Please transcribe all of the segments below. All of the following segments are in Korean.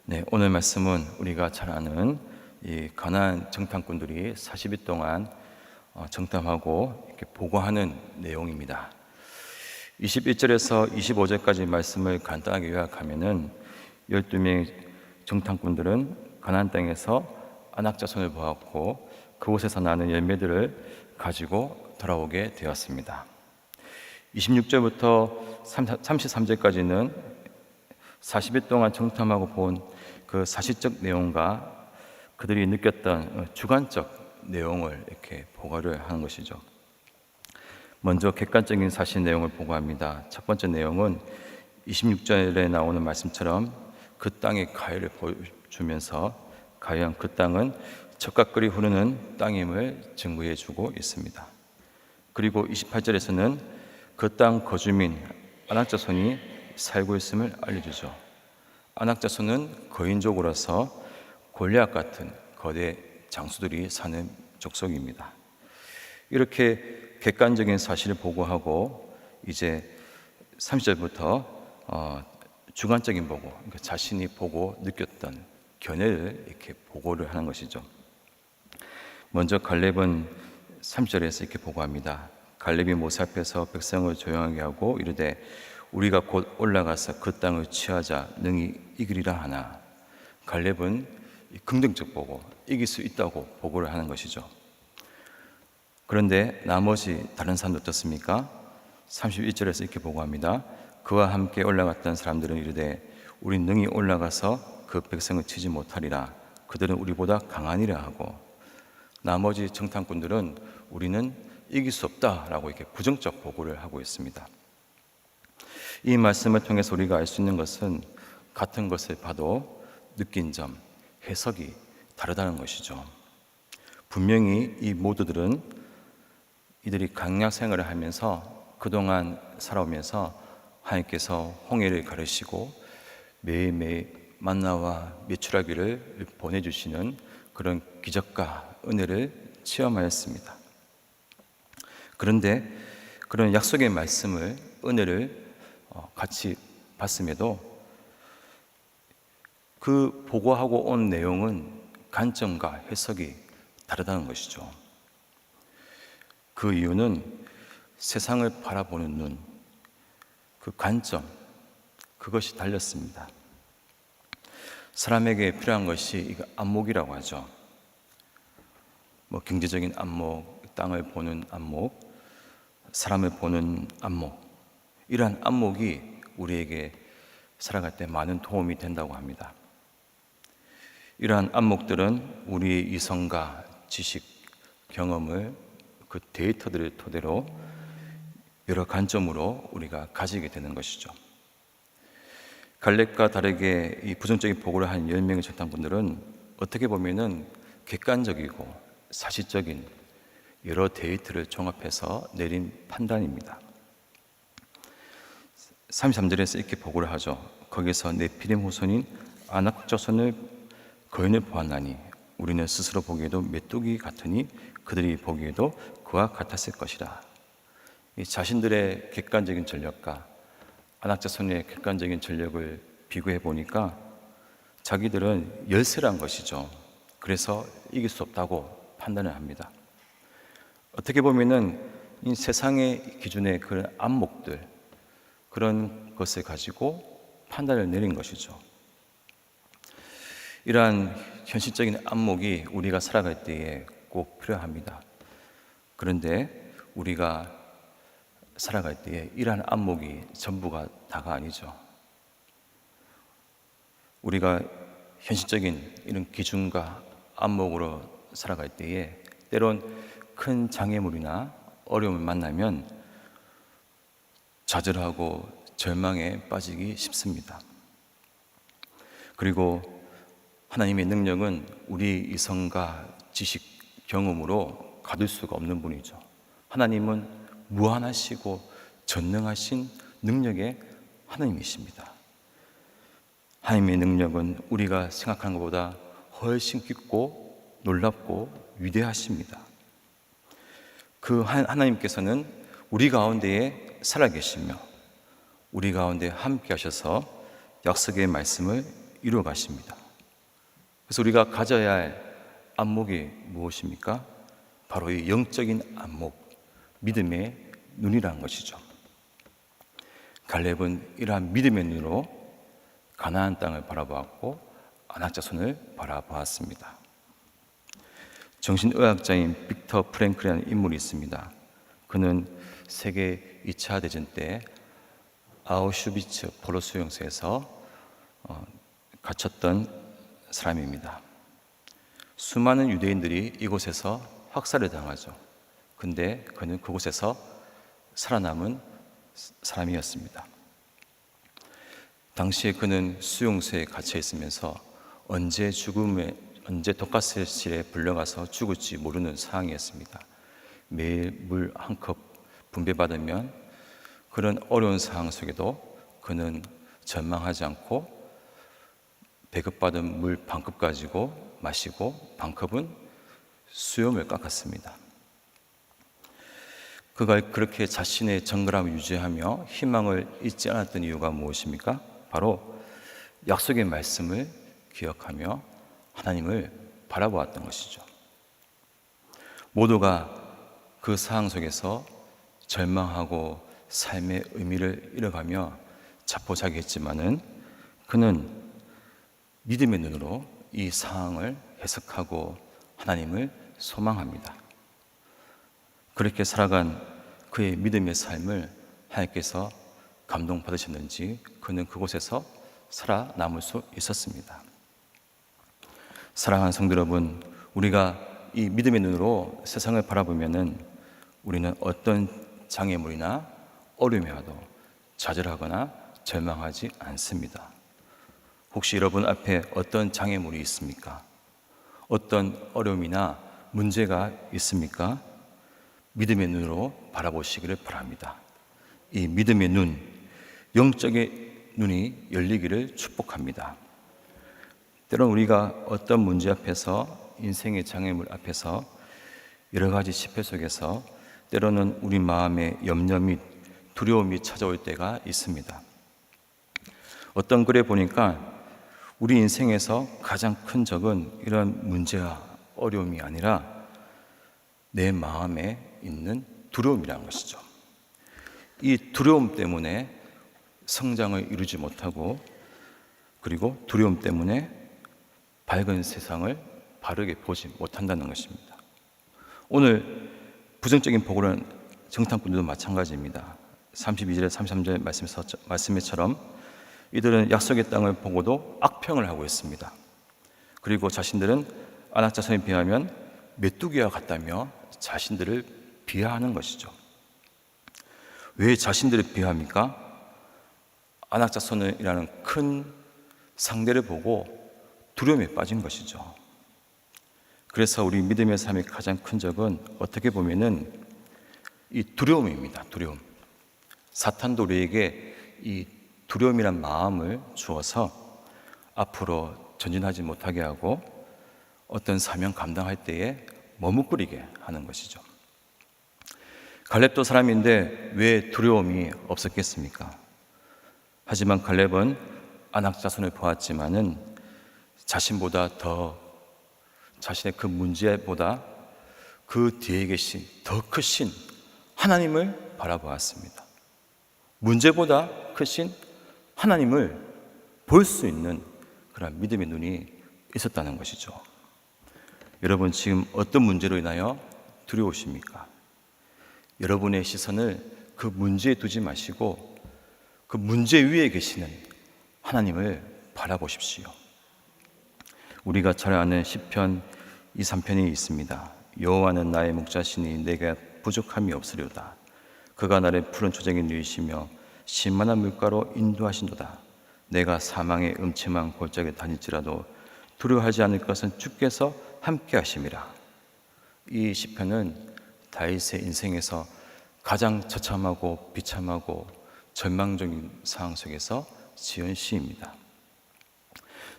네, 오늘 말씀은 우리가 잘 아는 이 가나안 정탐꾼들이 40일 동안 정탐하고 이렇게 보고하는 내용입니다. 21절에서 25절까지 말씀을 간단하게 요약하면은 12명의 정탐꾼들은 가나안 땅에서 안악자손을 보았고 그곳에서 나는 열매들을 가지고 돌아오게 되었습니다. 26절부터 33절까지는 40일 동안 정탐하고 본 그 사실적 내용과 그들이 느꼈던 주관적 내용을 이렇게 보고를 하는 것이죠. 먼저 객관적인 사실 내용을 보고합니다. 첫 번째 내용은 26절에 나오는 말씀처럼 그 땅의 가해를 보여주면서 과연 그 땅은 젖과 꿀이 흐르는 땅임을 증거해 주고 있습니다. 그리고 28절에서는 그 땅 거주민 안악자손이 살고 있음을 알려주죠. 안악자손은 거인족으로서 골리앗 같은 거대 장수들이 사는 족속입니다. 이렇게 객관적인 사실을 보고하고 이제 30절부터 주관적인 보고, 그러니까 자신이 보고 느꼈던 견해를 이렇게 보고를 하는 것이죠. 먼저 갈렙은 3절에서 이렇게 보고합니다. 갈렙이 모세 앞에서 백성을 조용하게 하고 이르되 우리가 곧 올라가서 그 땅을 취하자 능히 이기리라 하나. 갈렙은 긍정적 보고, 이길 수 있다고 보고를 하는 것이죠. 그런데 나머지 다른 사람들 어떻습니까? 31절에서 이렇게 보고합니다. 그와 함께 올라갔던 사람들은 이르되 우리 능히 올라가서 그 백성을 치지 못하리라. 그들은 우리보다 강하니라 하고, 나머지 정탐꾼들은 우리는 이길 수 없다라고 이렇게 부정적 보고를 하고 있습니다. 이 말씀을 통해서 우리가 알 수 있는 것은 같은 것을 봐도 느낀 점, 해석이 다르다는 것이죠. 분명히 이 모두들은 이들이 강약 생활을 하면서 그동안 살아오면서 하나님께서 홍해를 가르시고 매일매일 만나와 메추라기를 보내주시는 그런 기적과 은혜를 체험하였습니다. 그런데 그런 약속의 말씀을, 은혜를 같이 봤음에도 그 보고하고 온 내용은 관점과 해석이 다르다는 것이죠. 그 이유는 세상을 바라보는 눈, 그 관점, 그것이 달렸습니다. 사람에게 필요한 것이 안목이라고 하죠. 경제적인 안목, 땅을 보는 안목, 사람을 보는 안목, 이러한 안목이 우리에게 살아갈 때 많은 도움이 된다고 합니다. 이러한 안목들은 우리의 이성과 지식, 경험을, 그 데이터들을 토대로 여러 관점으로 우리가 가지게 되는 것이죠. 갈렙과 다르게 이 부정적인 보고를 한 10명의 정탐꾼들은 어떻게 보면은 객관적이고 사실적인 여러 데이터를 종합해서 내린 판단입니다. 33절에서 이렇게 보고를 하죠. 거기서 네피림 후손인 안악자손을 거인을 보았나니 우리는 스스로 보기에도 메뚜기 같으니 그들이 보기에도 그와 같았을 것이라. 이 자신들의 객관적인 전력과 안악자손의 객관적인 전력을 비교해 보니까 자기들은 열세란 것이죠. 그래서 이길 수 없다고 판단을 합니다. 어떻게 보면은 이 세상의 기준의 그런 안목들, 그런 것을 가지고 판단을 내린 것이죠. 이러한 현실적인 안목이 우리가 살아갈 때에 꼭 필요합니다. 그런데 우리가 살아갈 때에 이러한 안목이 전부가 다가 아니죠. 우리가 현실적인 이런 기준과 안목으로 살아갈 때에 때론 큰 장애물이나 어려움을 만나면 좌절하고 절망에 빠지기 쉽습니다. 그리고 하나님의 능력은 우리 이성과 지식, 경험으로 가둘 수가 없는 분이죠. 하나님은 무한하시고 전능하신 능력의 하나님이십니다. 하나님의 능력은 우리가 생각하는 것보다 훨씬 깊고 놀랍고 위대하십니다. 그 하나님께서는 우리 가운데에 살아계시며 우리 가운데 함께 하셔서 약속의 말씀을 이루어 가십니다. 그래서 우리가 가져야 할 안목이 무엇입니까? 바로 이 영적인 안목, 믿음의 눈이라는 것이죠. 갈렙은 이러한 믿음의 눈으로 가나안 땅을 바라보았고 아낙 자손을 바라보았습니다. 정신의학자인 빅터 프랭클이라는 인물이 있습니다. 그는 세계 2차 대전 때 아우슈비츠 포로 수용소에서 갇혔던 사람입니다. 수많은 유대인들이 이곳에서 학살을 당하죠. 근데 그는 그곳에서 살아남은 사람이었습니다. 당시에 그는 수용소에 갇혀 있으면서 언제 독가스실에 불려가서 죽을지 모르는 상황이었습니다. 매일 물 한 컵 분배받으면 그런 어려운 상황 속에도 그는 절망하지 않고 배급받은 물 반컵 가지고 마시고 반컵은 수염을 깎았습니다. 그가 그렇게 자신의 정결함을 유지하며 희망을 잊지 않았던 이유가 무엇입니까? 바로 약속의 말씀을 기억하며 하나님을 바라보았던 것이죠. 모두가 그 상황 속에서 절망하고 삶의 의미를 잃어가며 자포자기했지만은 그는 믿음의 눈으로 이 상황을 해석하고 하나님을 소망합니다. 그렇게 살아간 그의 믿음의 삶을 하나님께서 감동받으셨는지 그는 그곳에서 살아남을 수 있었습니다. 사랑하는 성도 여러분, 우리가 이 믿음의 눈으로 세상을 바라보면은 우리는 어떤 장애물이나 어려움이 와도 좌절하거나 절망하지 않습니다. 혹시 여러분 앞에 어떤 장애물이 있습니까? 어떤 어려움이나 문제가 있습니까? 믿음의 눈으로 바라보시기를 바랍니다. 이 믿음의 눈, 영적의 눈이 열리기를 축복합니다. 때론 우리가 어떤 문제 앞에서, 인생의 장애물 앞에서 여러 가지 시패 속에서 때로는 우리 마음에 염려 및 두려움이 찾아올 때가 있습니다. 어떤 글에 보니까 우리 인생에서 가장 큰 적은 이런 문제와 어려움이 아니라 내 마음에 있는 두려움이라는 것이죠. 이 두려움 때문에 성장을 이루지 못하고 그리고 두려움 때문에 밝은 세상을 바르게 보지 못한다는 것입니다. 오늘 부정적인 보고는 정탐꾼들도 마찬가지입니다. 32절에 33절 말씀처럼 이들은 약속의 땅을 보고도 악평을 하고 있습니다. 그리고 자신들은 아낙 자손에 비하면 메뚜기와 같다며 자신들을 비하하는 것이죠. 왜 자신들을 비하합니까? 아낙 자손이라는 큰 상대를 보고 두려움에 빠진 것이죠. 그래서 우리 믿음의 삶의 가장 큰 적은 어떻게 보면은 이 두려움입니다. 두려움. 사탄도 우리에게 이 두려움이란 마음을 주어서 앞으로 전진하지 못하게 하고 어떤 사명 감당할 때에 머뭇거리게 하는 것이죠. 갈렙도 사람인데 왜 두려움이 없었겠습니까? 하지만 갈렙은 아낙 자손을 보았지만은 자신보다 더 자신의 그 문제보다 그 뒤에 계신 더 크신 하나님을 바라보았습니다. 문제보다 크신 하나님을 볼 수 있는 그런 믿음의 눈이 있었다는 것이죠. 여러분 지금 어떤 문제로 인하여 두려우십니까? 여러분의 시선을 그 문제에 두지 마시고 그 문제 위에 계시는 하나님을 바라보십시오. 우리가 잘 아는 시편 2, 3편이 있습니다. 여호와는 나의 목자시니 내게 부족함이 없으리로다. 그가 나를 푸른 초장에 누이시며 신만한 물가로 인도하신도다. 내가 사망의 음침한 골짜기에 다닐지라도 두려워하지 않을 것은 주께서 함께 하심이라. 이 시편은 다윗의 인생에서 가장 처참하고 비참하고 절망적인 상황 속에서 지은 시입니다.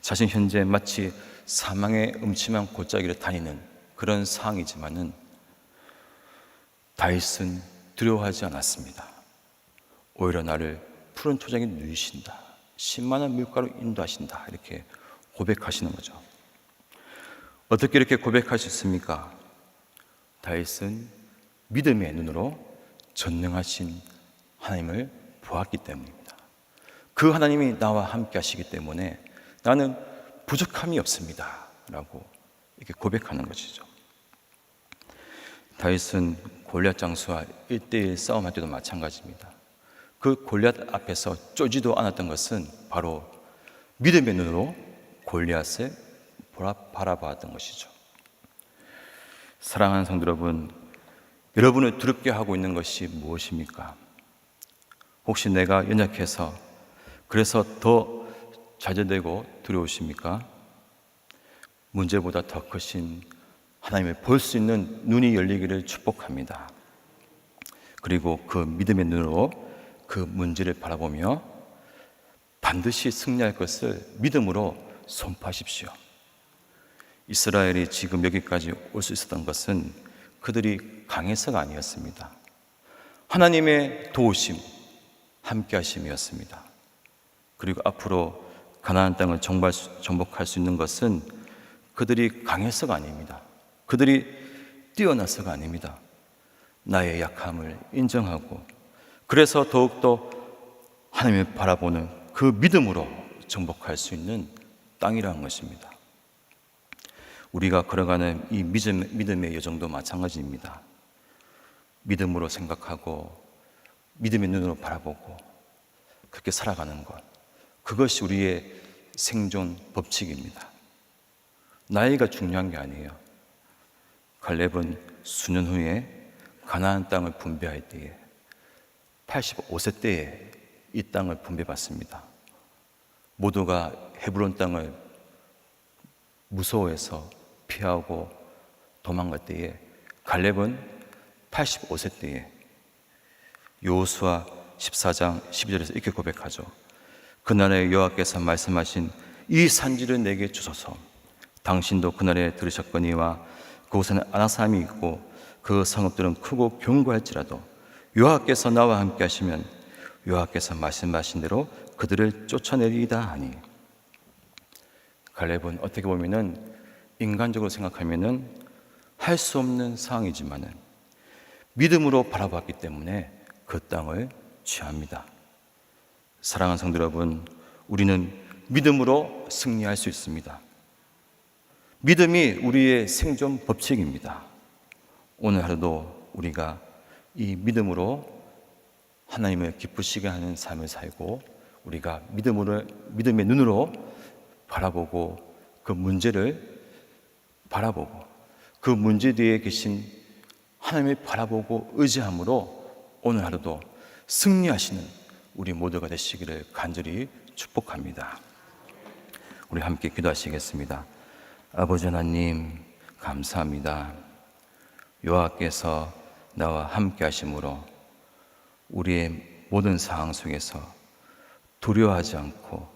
자신 현재 마치 사망의 음침한 골짜기를 다니는 그런 상황이지만은 다윗은 두려워하지 않았습니다. 오히려 나를 푸른 초장에 누이신다, 10만 밀가루 인도하신다. 이렇게 고백하시는 거죠. 어떻게 이렇게 고백하셨습니까? 다윗은 믿음의 눈으로 전능하신 하나님을 보았기 때문입니다. 그 하나님이 나와 함께 하시기 때문에 나는 부족함이 없습니다 라고 이렇게 고백하는 것이죠. 다윗은 골리앗 장수와 1대1 싸움할 때도 마찬가지입니다. 그 골리앗 앞에서 쫄지도 않았던 것은 바로 믿음의 눈으로 골리앗을 바라보았던 것이죠. 사랑하는 성도 여러분, 여러분을 두렵게 하고 있는 것이 무엇입니까? 혹시 내가 연약해서 그래서 더 좌절되고 두려우십니까? 문제보다 더 크신 하나님을 볼 수 있는 눈이 열리기를 축복합니다. 그리고 그 믿음의 눈으로 그 문제를 바라보며 반드시 승리할 것을 믿음으로 선포하십시오. 이스라엘이 지금 여기까지 올 수 있었던 것은 그들이 강해서가 아니었습니다. 하나님의 도우심, 함께 하심이었습니다. 그리고 앞으로 가나안 땅을 정복할 수 있는 것은 그들이 강해서가 아닙니다. 그들이 뛰어나서가 아닙니다. 나의 약함을 인정하고 그래서 더욱더 하나님을 바라보는 그 믿음으로 정복할 수 있는 땅이라는 것입니다. 우리가 걸어가는 이 믿음의 여정도 마찬가지입니다. 믿음으로 생각하고 믿음의 눈으로 바라보고 그렇게 살아가는 것, 그것이 우리의 생존 법칙입니다. 나이가 중요한 게 아니에요. 갈렙은 수년 후에 가나안 땅을 분배할 때에 85세 때에 이 땅을 분배받습니다. 모두가 헤브론 땅을 무서워해서 피하고 도망갈 때에 갈렙은 85세 때에 여호수아 14장 12절에서 이렇게 고백하죠. 그날에 여호와께서 말씀하신 이 산지를 내게 주소서. 당신도 그날에 들으셨거니와 그곳에는 아낙사람이 있고 그 성읍들은 크고 견고할지라도 여호와께서 나와 함께 하시면 여호와께서 말씀하신 대로 그들을 쫓아내리이다 하니, 갈렙은 어떻게 보면은 인간적으로 생각하면은 할 수 없는 상황이지만은 믿음으로 바라봤기 때문에 그 땅을 취합니다. 사랑하는 성도 여러분, 우리는 믿음으로 승리할 수 있습니다. 믿음이 우리의 생존 법칙입니다. 오늘 하루도 우리가 이 믿음으로 하나님을 기쁘시게 하는 삶을 살고 우리가 믿음의 눈으로 바라보고 그 문제를 바라보고 그 문제 뒤에 계신 하나님을 바라보고 의지함으로 오늘 하루도 승리하시는 우리 모두가 되시기를 간절히 축복합니다. 우리 함께 기도하시겠습니다. 아버지 하나님, 감사합니다. 여호와께서 나와 함께 하심으로 우리의 모든 상황 속에서 두려워하지 않고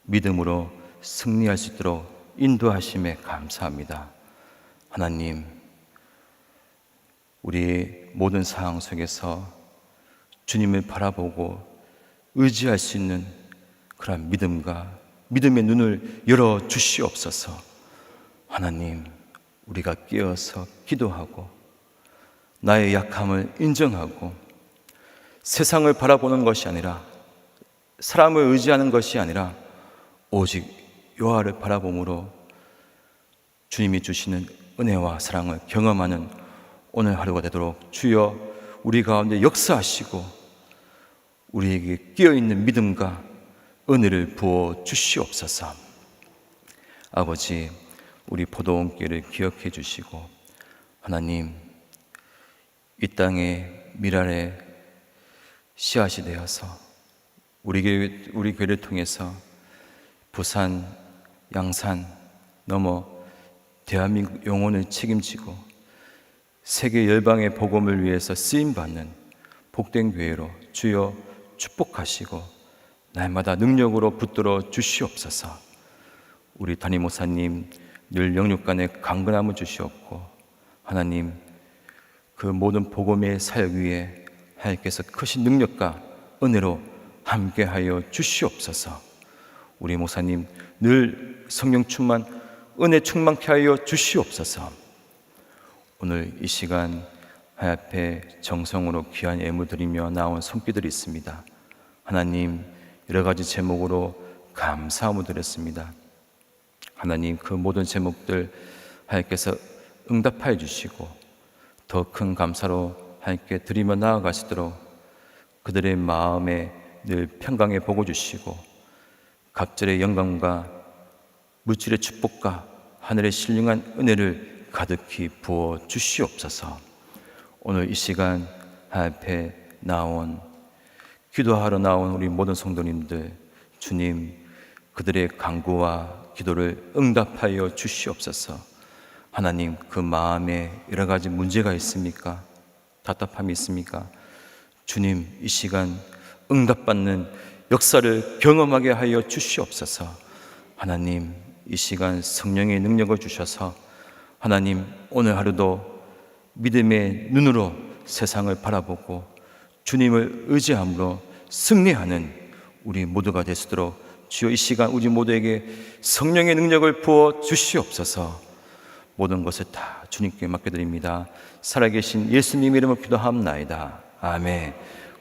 믿음으로 승리할 수 있도록 인도하심에 감사합니다. 하나님, 우리의 모든 상황 속에서 주님을 바라보고 의지할 수 있는 그런 믿음과 믿음의 눈을 열어 주시옵소서. 하나님, 우리가 깨어서 기도하고 나의 약함을 인정하고 세상을 바라보는 것이 아니라 사람을 의지하는 것이 아니라 오직 여호와를 바라봄으로 주님이 주시는 은혜와 사랑을 경험하는 오늘 하루가 되도록 주여 우리 가운데 역사하시고 우리에게 끼어있는 믿음과 은혜를 부어 주시옵소서. 아버지, 우리 포도원길을 기억해 주시고 하나님, 이 땅의 미랄의 씨앗이 되어서 우리 교회를 통해서 부산, 양산 넘어 대한민국 영혼을 책임지고 세계 열방의 복음을 위해서 쓰임받는 복된 교회로 주여 축복하시고 날마다 능력으로 붙들어 주시옵소서. 우리 담임 목사님 늘 영육간에 강건함을 주시옵고 하나님, 그 모든 복음의 사역 위에 하나님께서 크신 능력과 은혜로 함께하여 주시옵소서. 우리 목사님 늘 성령 충만, 은혜 충만케 하여 주시옵소서. 오늘 이 시간 하나님 앞에 정성으로 귀한 예물 드리며 나온 손길들이 있습니다. 하나님, 여러 가지 제목으로 감사함을 드렸습니다. 하나님, 그 모든 제목들 하나님께서 응답하여 주시고 더 큰 감사로 하나님께 드리며 나아가시도록 그들의 마음에 늘 평강의 복을 주시고 갑절의 영광과 물질의 축복과 하늘의 신령한 은혜를 가득히 부어 주시옵소서. 오늘 이 시간 하나님 앞에 기도하러 나온 우리 모든 성도님들, 주님, 그들의 간구와 기도를 응답하여 주시옵소서. 하나님, 그 마음에 여러 가지 문제가 있습니까? 답답함이 있습니까? 주님, 이 시간 응답받는 역사를 경험하게 하여 주시옵소서. 하나님, 이 시간 성령의 능력을 주셔서 하나님, 오늘 하루도 믿음의 눈으로 세상을 바라보고 주님을 의지함으로 승리하는 우리 모두가 되시도록 주여 이 시간 우리 모두에게 성령의 능력을 부어 주시옵소서. 모든 것을 다 주님께 맡겨드립니다. 살아계신 예수님 이름으로 기도합나이다. 아멘.